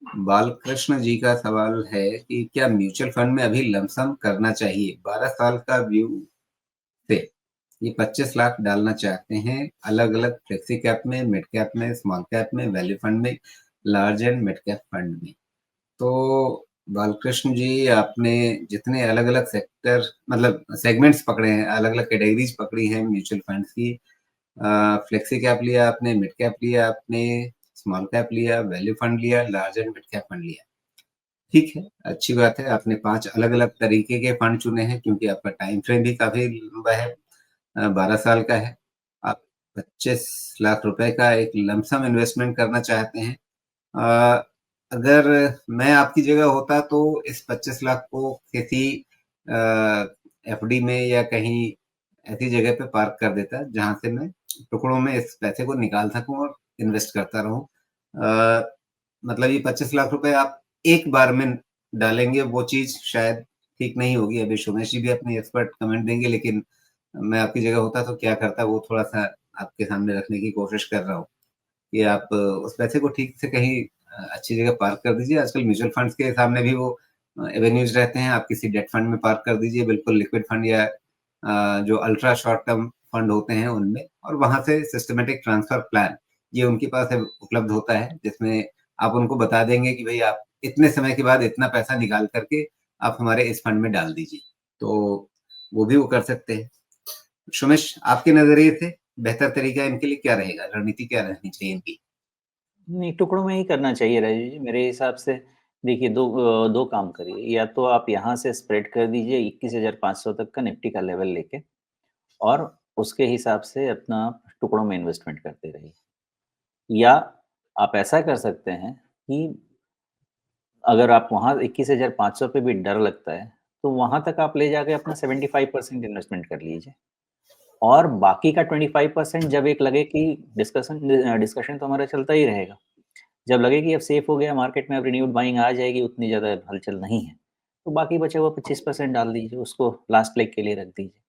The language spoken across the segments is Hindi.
बालकृष्ण जी का सवाल है कि क्या म्यूचुअल फंड में अभी लमसम करना चाहिए? 12 साल का व्यू से ये 25 लाख डालना चाहते हैं अलग अलग फ्लेक्सी कैप में, मिड कैप में, स्मॉल कैप में, वैल्यू फंड में, large and mid cap fund में। तो बालकृष्ण जी, आपने जितने अलग अलग सेक्टर मतलब सेगमेंट्स पकड़े हैं, अलग अलग कैटेगरीज पकड़ी हैं म्यूचुअल फंड्स की, फ्लेक्सी कैप लिया आपने, मिड कैप लिया आपने, स्मॉल कैप लिया, वैल्यू फंड लिया, large and mid cap fund लिया। ठीक है, अच्छी बात है। आपने 5 अलग-अलग तरीके के फंड चुने हैं क्योंकि आपका टाइम फ्रेम भी काफ़ी लंबा है, 12 साल का है। आप 25 लाख रुपए का एक लमसम इन्वेस्टमेंट करना चाहते हैं। अ, अगर मैं आपकी जगह होता तो इस 25 लाख को किसी अ, एफडी में या कहीं ऐसी जगह पे पार्क कर देता जहाँ से मैं टुकड़ों में इस पैसे को निकाल सकूँ और इन्वेस्ट करता रहूँ। मतलब ये 25 लाख रुपए आप एक बार में डालेंगे, वो चीज़ शायद ठीक नहीं होगी। अभी सुमेश जी भी अपनी एक्सपर्ट कमेंट देंगे, लेकिन मैं आपकी जगह होता तो क्या करता, वो थोड़ा-सा आपके सामने रखने की कोशिश कर रहा हूँ कि आप उस पैसे को ठीक से कहीं अच्छी जगह पार्क कर दीजिए। आजकल म्यूचुअल फंड्स के सामने भी वो एवेन्यूज़ रहते हैं, आप किसी डेट फंड में पार्क कर दीजिए, बिल्कुल लिक्विड फंड या जो अल्ट्रा शॉर्ट टर्म फंड होते हैं उनमें, और वहाँ से सिस्टमैटिक ट्रांसफर प्लान ये उनके पास उपलब्ध होता है, जिसमें आप उनको बता देंगे कि भई आप इतने समय के बाद इतना पैसा निकाल कर के आप हमारे इस फंड में डाल दीजिए। तो वो भी वो कर सकते हैं। सुमेश, आपके नज़रिए से बेहतर तरीका इनके लिए क्या रहेगा? रणनीति क्या रहनी चाहिए इनकी? नहीं, टुकड़ों में ही करना चाहिए राजीव जी, मेरे हिसाब से। देखिए, 2 काम करिए, या तो आप यहाँ से स्प्रेड कर दीजिए 21,500 तक का निफ्टी का लेवल लेके, और उसके हिसाब से अपना टुकड़ों में इन्वेस्टमेंट करते रहिए। या आप ऐसा कर सकते हैं कि अगर आप वहाँ 21,500 पे भी डर लगता है, तो वहाँ तक आप ले जाके अपना 75% इन्वेस्टमेंट कर लीजिए। और बाकी का 25% जब एक लगे कि डिस्कशन तो हमारा चलता ही रहेगा। जब लगे कि अब सेफ हो गया मार्केट में, अब रिन्यूड बाइंग आ जाएगी, उतनी ज़्यादा हलचल नहीं है, तो बाकी बचे हुआ 25% डाल दीजिए, उसको लास्ट लेग के लिए रख दीजिए।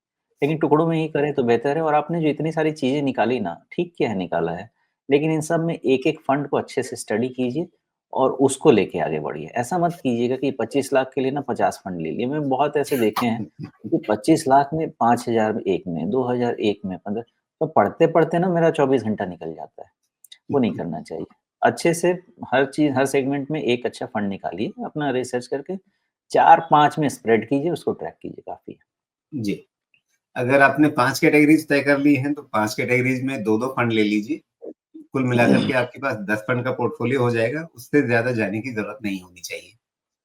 लेकिन टुकड़ों में ही करें तो बेहतर है। और आपने जो इतनी सारी चीज़ें निकाली ना, ठीक क्या है निकाला है, लेकिन इन सब में एक-एक फंड को अच्छे से स्टडी कीजिए और उसको लेके आगे बढ़िए। ऐसा मत कीजिएगा कि 25 लाख के लिए ना 50 फंड ले लिए। मैंने बहुत ऐसे देखे हैं कि 25 लाख में 5,000 एक में, 2,000 एक में, 15, तो पढ़ते-पढ़ते ना मेरा 24 घंटा निकल जाता है। वो नहीं करना चाहिए। अच्छे से हर चीज़, हर सेगमेंट में एक अच्छा फंड निकालिए, अपना रिसर्च करके 4-5 में स्प्रेड कीजिए, उसको ट्रैक कीजिए, काफ़ी है। जी, अगर आपने 5 कैटेगरीज़ तय कर ली हैं, तो 5 कैटेगरीज़ में 2-2 फंड ले लीजिए। कुल मिलाकर के आपके पास 10 फंड का पोर्टफोलियो हो जाएगा, उससे ज़्यादा जाने की ज़रूरत नहीं होनी चाहिए।